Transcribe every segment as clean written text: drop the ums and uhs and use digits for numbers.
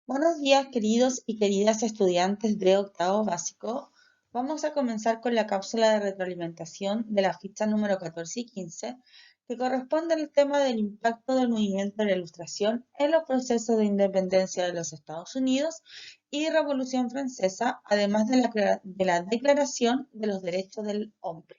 Buenos días, queridos y queridas estudiantes de octavo básico. Vamos a comenzar con la cápsula de retroalimentación de la ficha número 14 y 15, que corresponde al tema del impacto del movimiento de la Ilustración en los procesos de independencia de los Estados Unidos y Revolución Francesa, además de la Declaración de los Derechos del Hombre.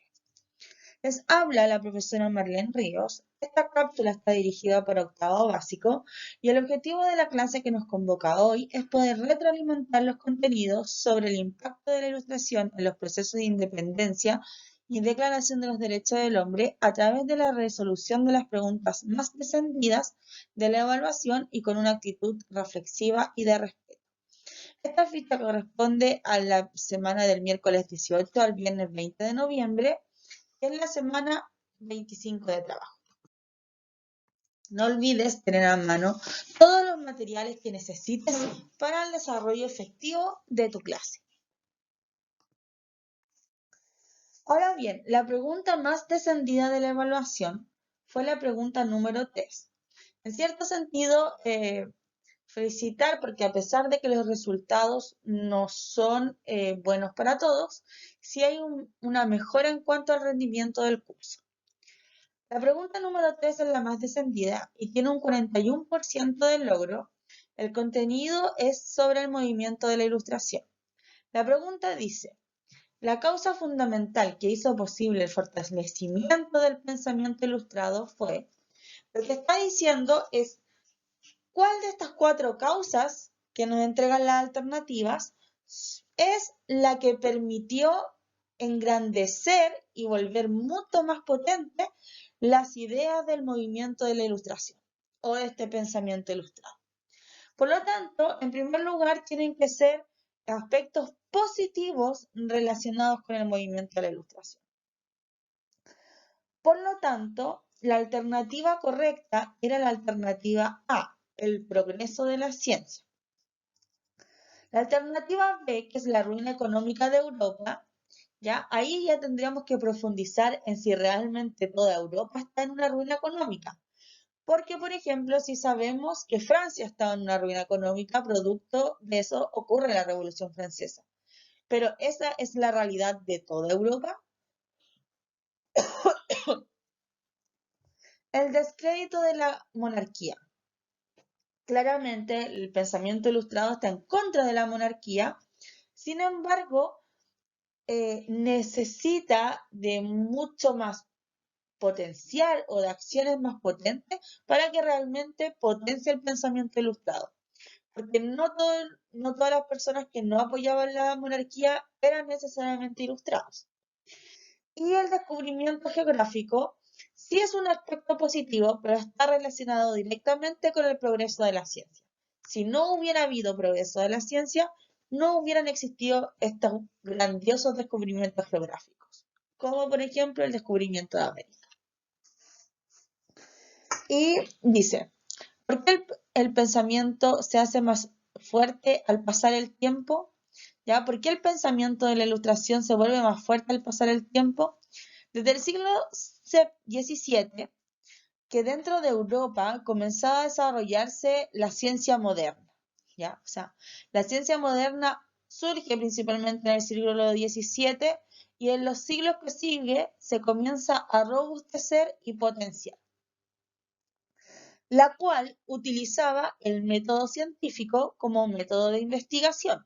Les habla la profesora Marlene Ríos. Esta cápsula está dirigida para octavo básico y el objetivo de la clase que nos convoca hoy es poder retroalimentar los contenidos sobre el impacto de la Ilustración en los procesos de independencia y declaración de los derechos del hombre a través de la resolución de las preguntas más descendidas de la evaluación y con una actitud reflexiva y de respeto. Esta ficha corresponde a la semana del miércoles 18 al viernes 20 de noviembre, que es la semana 25 de trabajo. No olvides tener a mano todos los materiales que necesites para el desarrollo efectivo de tu clase. Ahora bien, la pregunta más descendida de la evaluación fue la pregunta número 3. En cierto sentido, felicitar porque a pesar de que los resultados no son buenos para todos, sí hay una mejora en cuanto al rendimiento del curso. La pregunta número 3 es la más descendida y tiene un 41% de logro. El contenido es sobre el movimiento de la Ilustración. La pregunta dice, la causa fundamental que hizo posible el fortalecimiento del pensamiento ilustrado fue, lo que está diciendo es, ¿cuál de estas cuatro causas que nos entregan las alternativas es la que permitió engrandecer y volver mucho más potente las ideas del movimiento de la Ilustración o de este pensamiento ilustrado? Por lo tanto, en primer lugar, tienen que ser aspectos positivos relacionados con el movimiento de la Ilustración. Por lo tanto, la alternativa correcta era la alternativa A, el progreso de la ciencia. La alternativa B, que es la ruina económica de Europa, ¿ya? Ahí ya tendríamos que profundizar en si realmente toda Europa está en una ruina económica. Porque, por ejemplo, si sabemos que Francia estaba en una ruina económica, producto de eso ocurre la Revolución Francesa. Pero esa es la realidad de toda Europa. El descrédito de la monarquía. Claramente, el pensamiento ilustrado está en contra de la monarquía. Sin embargo, necesita de mucho más potencial o de acciones más potentes para que realmente potencie el pensamiento ilustrado. Porque no todas las personas que no apoyaban la monarquía eran necesariamente ilustrados. Y el descubrimiento geográfico sí es un aspecto positivo, pero está relacionado directamente con el progreso de la ciencia. Si no hubiera habido progreso de la ciencia, no hubieran existido estos grandiosos descubrimientos geográficos, como por ejemplo el descubrimiento de América. Y dice, ¿por qué el pensamiento se hace más fuerte al pasar el tiempo? ¿Ya? ¿Por qué el pensamiento de la Ilustración se vuelve más fuerte al pasar el tiempo? Desde el siglo XVII, que dentro de Europa comenzaba a desarrollarse la ciencia moderna, ¿ya? O sea, la ciencia moderna surge principalmente en el siglo XVII y en los siglos que sigue se comienza a robustecer y potenciar, la cual utilizaba el método científico como método de investigación,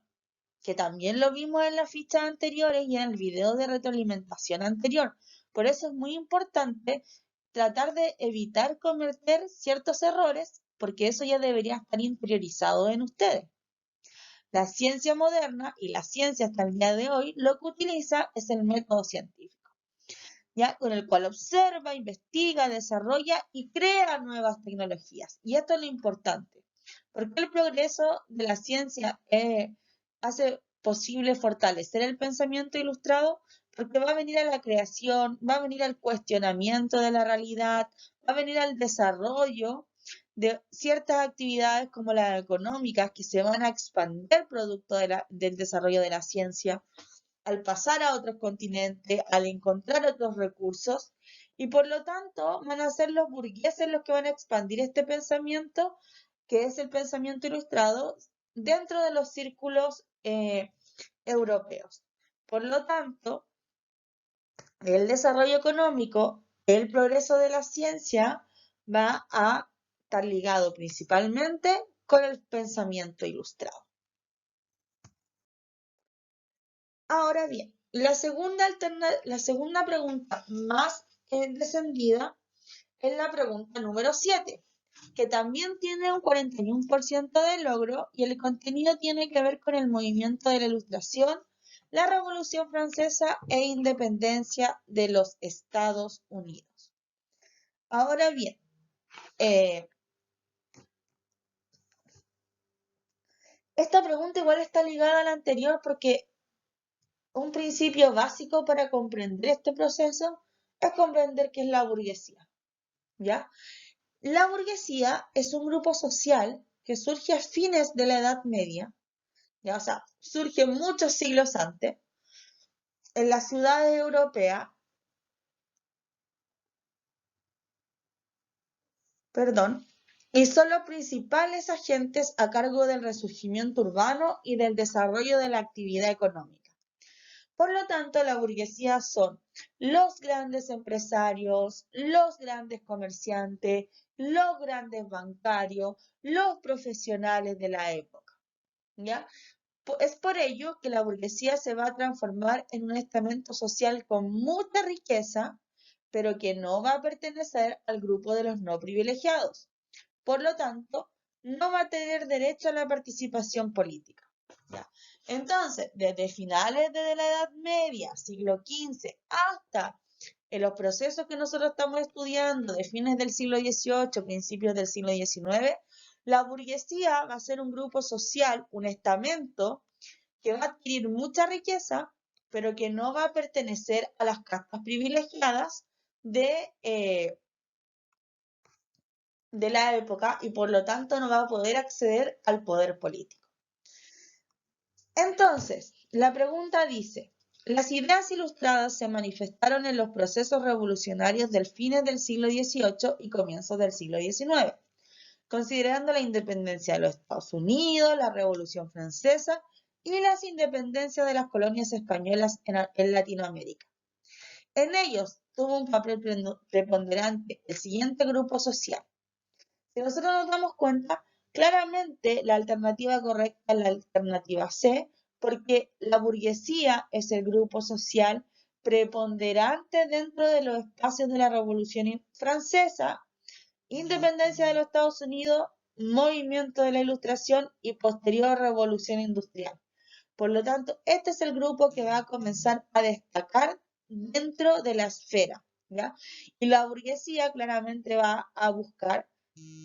que también lo vimos en las fichas anteriores y en el video de retroalimentación anterior. Por eso es muy importante tratar de evitar cometer ciertos errores, porque eso ya debería estar interiorizado en ustedes. La ciencia moderna y la ciencia hasta el día de hoy lo que utiliza es el método científico, ¿ya? Con el cual observa, investiga, desarrolla y crea nuevas tecnologías. Y esto es lo importante, porque el progreso de la ciencia hace posible fortalecer el pensamiento ilustrado, porque va a venir a la creación, va a venir al cuestionamiento de la realidad, va a venir al desarrollo de ciertas actividades como las económicas que se van a expandir producto del desarrollo de la ciencia, al pasar a otros continentes, al encontrar otros recursos, y por lo tanto van a ser los burgueses los que van a expandir este pensamiento, que es el pensamiento ilustrado, dentro de los círculos europeos. Por lo tanto, el desarrollo económico, el progreso de la ciencia va a estar ligado principalmente con el pensamiento ilustrado. Ahora bien, la segunda pregunta más descendida es la pregunta número 7, que también tiene un 41% de logro y el contenido tiene que ver con el movimiento de la Ilustración, la Revolución Francesa e independencia de los Estados Unidos. Ahora bien, esta pregunta igual está ligada a la anterior porque un principio básico para comprender este proceso es comprender qué es la burguesía, ¿ya? La burguesía es un grupo social que surge a fines de la Edad Media, ¿ya? O sea, surge muchos siglos antes, en las ciudades europeas, y son los principales agentes a cargo del resurgimiento urbano y del desarrollo de la actividad económica. Por lo tanto, la burguesía son los grandes empresarios, los grandes comerciantes, los grandes bancarios, los profesionales de la época, ¿ya? Es por ello que la burguesía se va a transformar en un estamento social con mucha riqueza, pero que no va a pertenecer al grupo de los no privilegiados. Por lo tanto, no va a tener derecho a la participación política. ¿Ya? Entonces, desde finales de la Edad Media, siglo XV, hasta en los procesos que nosotros estamos estudiando de fines del siglo XVIII, principios del siglo XIX, la burguesía va a ser un grupo social, un estamento, que va a adquirir mucha riqueza, pero que no va a pertenecer a las castas privilegiadas de la época y por lo tanto no va a poder acceder al poder político. Entonces, la pregunta dice, las ideas ilustradas se manifestaron en los procesos revolucionarios del fines del siglo XVIII y comienzos del siglo XIX, considerando la independencia de los Estados Unidos, la Revolución Francesa y las independencias de las colonias españolas en Latinoamérica. En ellos tuvo un papel preponderante el siguiente grupo social. Si nosotros nos damos cuenta, claramente la alternativa correcta es la alternativa C, porque la burguesía es el grupo social preponderante dentro de los espacios de la Revolución Francesa, independencia de los Estados Unidos, movimiento de la Ilustración y posterior Revolución Industrial. Por lo tanto, este es el grupo que va a comenzar a destacar dentro de la esfera, ¿ya? Y la burguesía claramente va a buscar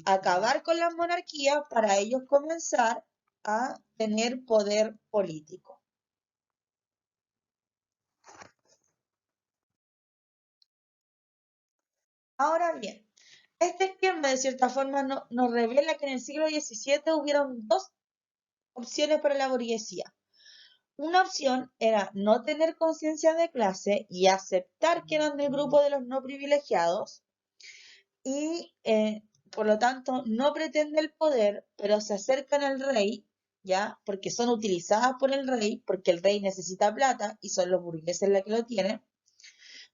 acabar con la monarquía para ellos comenzar a tener poder político. Ahora bien, este esquema de cierta forma nos revela que en el siglo XVII hubieron dos opciones para la burguesía. Una opción era no tener conciencia de clase y aceptar que eran del grupo de los no privilegiados y por lo tanto no pretende el poder, pero se acercan al rey, ¿ya? Porque son utilizadas por el rey, porque el rey necesita plata y son los burgueses los que lo tienen.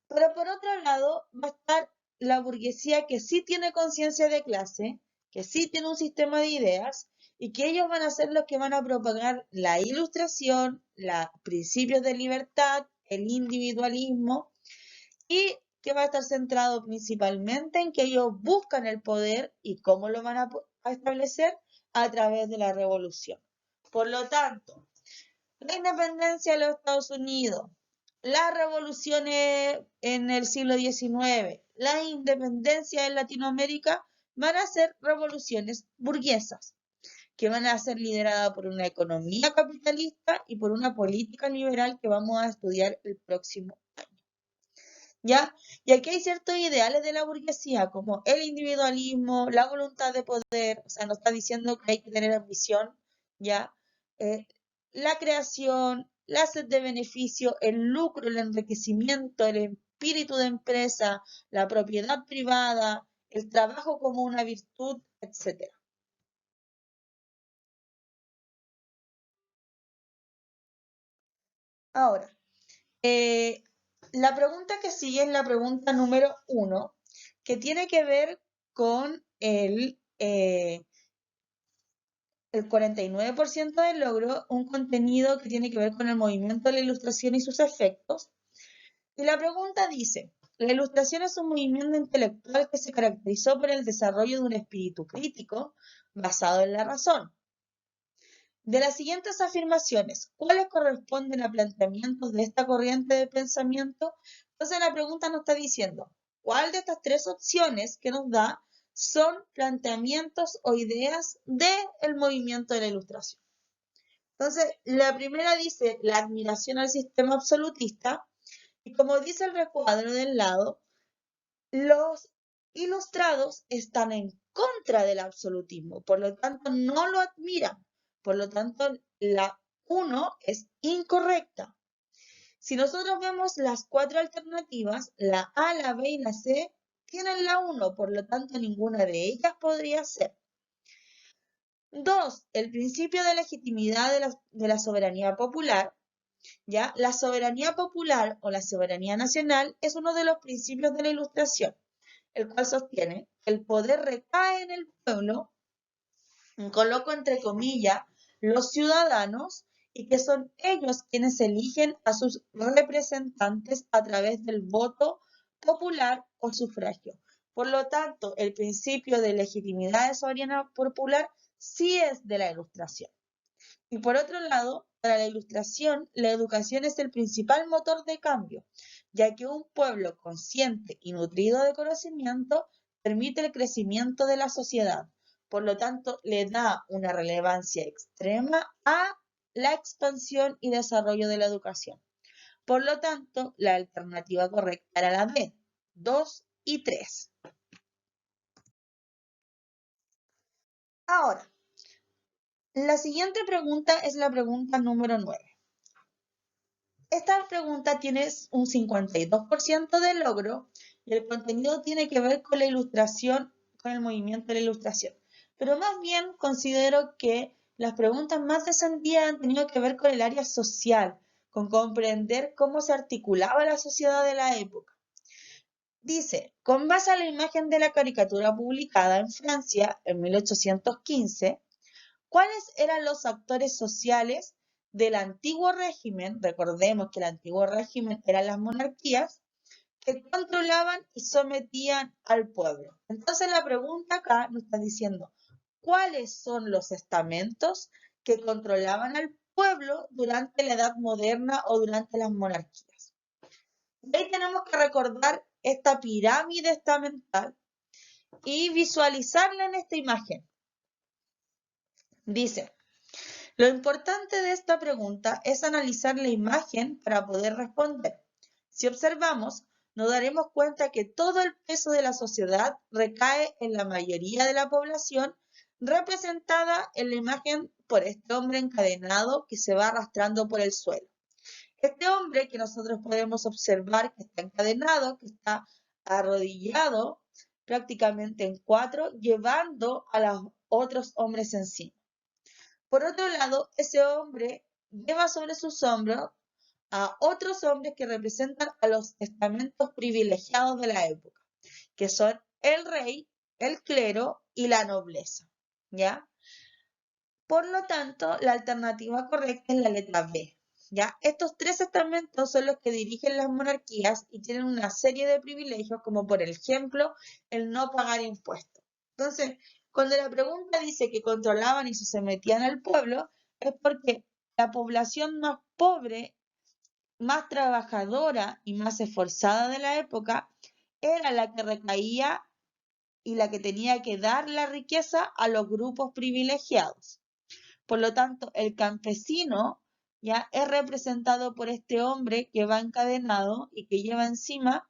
Pero por otro lado va a estar la burguesía que sí tiene conciencia de clase, que sí tiene un sistema de ideas y que ellos van a ser los que van a propagar la ilustración, los principios de libertad, el individualismo y que va a estar centrado principalmente en que ellos buscan el poder y cómo lo van a establecer a través de la revolución. Por lo tanto, la independencia de los Estados Unidos, las revoluciones en el siglo XIX, la independencia en Latinoamérica van a ser revoluciones burguesas, que van a ser lideradas por una economía capitalista y por una política liberal que vamos a estudiar el próximo año. ¿Ya? Y aquí hay ciertos ideales de la burguesía, como el individualismo, la voluntad de poder, o sea, nos está diciendo que hay que tener ambición, ¿ya? La creación, la sed de beneficio, el lucro, el enriquecimiento, el espíritu de empresa, la propiedad privada, el trabajo como una virtud, etc. Ahora, la pregunta que sigue es la pregunta número 1, que tiene que ver con el 49% del logro, un contenido que tiene que ver con el movimiento de la ilustración y sus efectos. Y la pregunta dice, la ilustración es un movimiento intelectual que se caracterizó por el desarrollo de un espíritu crítico basado en la razón. De las siguientes afirmaciones, ¿cuáles corresponden a planteamientos de esta corriente de pensamiento? Entonces la pregunta nos está diciendo, ¿cuál de estas tres opciones que nos da son planteamientos o ideas del movimiento de la ilustración? Entonces, la primera dice la admiración al sistema absolutista, y como dice el recuadro del lado, los ilustrados están en contra del absolutismo, por lo tanto no lo admiran, por lo tanto la 1 es incorrecta. Si nosotros vemos las 4 alternativas, la A, la B y la C tienen la 1, por lo tanto ninguna de ellas podría ser. 2. El principio de legitimidad de la soberanía popular. ¿Ya? La soberanía popular o la soberanía nacional es uno de los principios de la Ilustración, el cual sostiene que el poder recae en el pueblo, coloco entre comillas, los ciudadanos, y que son ellos quienes eligen a sus representantes a través del voto popular o sufragio. Por lo tanto, el principio de legitimidad de soberanía popular sí es de la Ilustración. Y por otro lado, para la Ilustración, la educación es el principal motor de cambio, ya que un pueblo consciente y nutrido de conocimiento permite el crecimiento de la sociedad. Por lo tanto, le da una relevancia extrema a la expansión y desarrollo de la educación. Por lo tanto, la alternativa correcta era la B, 2 y 3. Ahora, la siguiente pregunta es la pregunta número 9. Esta pregunta tiene un 52% de logro y el contenido tiene que ver con la ilustración, con el movimiento de la ilustración. Pero más bien considero que las preguntas más descendidas han tenido que ver con el área social, con comprender cómo se articulaba la sociedad de la época. Dice, con base a la imagen de la caricatura publicada en Francia en 1815, ¿cuáles eran los actores sociales del antiguo régimen? Recordemos que el antiguo régimen eran las monarquías que controlaban y sometían al pueblo. Entonces la pregunta acá nos está diciendo, ¿cuáles son los estamentos que controlaban al pueblo durante la Edad Moderna o durante las monarquías? Y ahí tenemos que recordar esta pirámide estamental y visualizarla en esta imagen. Dice, lo importante de esta pregunta es analizar la imagen para poder responder. Si observamos, nos daremos cuenta que todo el peso de la sociedad recae en la mayoría de la población, representada en la imagen por este hombre encadenado que se va arrastrando por el suelo. Este hombre que nosotros podemos observar que está encadenado, que está arrodillado prácticamente en 4, llevando a los otros hombres encima. Por otro lado, ese hombre lleva sobre sus hombros a otros hombres que representan a los estamentos privilegiados de la época, que son el rey, el clero y la nobleza, ¿ya? Por lo tanto, la alternativa correcta es la letra B, ¿ya? Estos tres estamentos son los que dirigen las monarquías y tienen una serie de privilegios, como por ejemplo, el no pagar impuestos. Entonces, cuando la pregunta dice que controlaban y se sometían al pueblo, es porque la población más pobre, más trabajadora y más esforzada de la época era la que recaía y la que tenía que dar la riqueza a los grupos privilegiados. Por lo tanto, el campesino ya es representado por este hombre que va encadenado y que lleva encima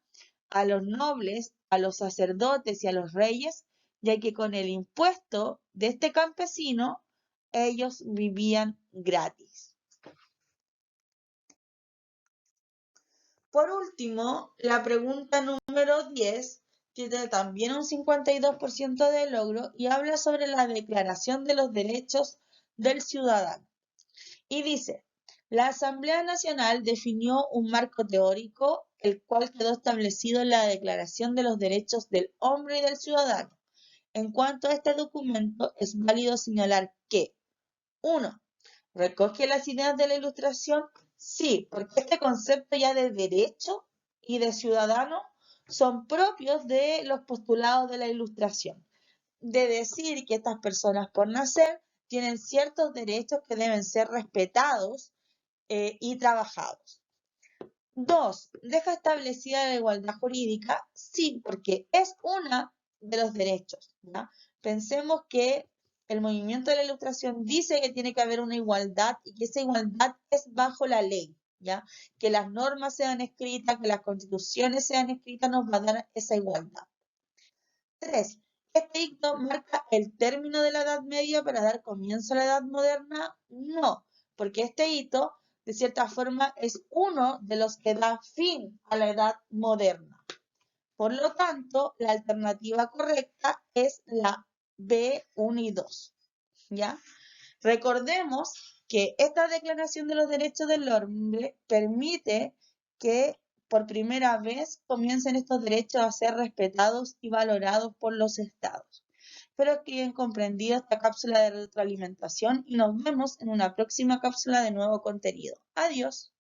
a los nobles, a los sacerdotes y a los reyes, ya que con el impuesto de este campesino ellos vivían gratis. Por último, la pregunta número 10 tiene también un 52% de logro y habla sobre la Declaración de los Derechos del Ciudadano. Y dice, La Asamblea Nacional definió un marco teórico, el cual quedó establecido en la Declaración de los Derechos del Hombre y del Ciudadano. En cuanto a este documento, es válido señalar que 1. ¿Recoge las ideas de la Ilustración? Sí, porque este concepto ya de derecho y de ciudadano son propios de los postulados de la Ilustración. De decir que estas personas por nacer tienen ciertos derechos que deben ser respetados y trabajados. 2. ¿Deja establecida la igualdad jurídica? Sí, porque es uno de los derechos, ¿ya? Pensemos que el movimiento de la Ilustración dice que tiene que haber una igualdad y que esa igualdad es bajo la ley, ¿ya? Que las normas sean escritas, que las constituciones sean escritas, nos va a dar esa igualdad. 3. ¿Este hito marca el término de la Edad Media para dar comienzo a la Edad Moderna? No, porque este hito, de cierta forma, es uno de los que da fin a la Edad Moderna. Por lo tanto, la alternativa correcta es la B1 y 2. ¿Ya? Recordemos que esta Declaración de los Derechos del Hombre permite que por primera vez comiencen estos derechos a ser respetados y valorados por los estados. Espero que hayan comprendido esta cápsula de retroalimentación y nos vemos en una próxima cápsula de nuevo contenido. Adiós.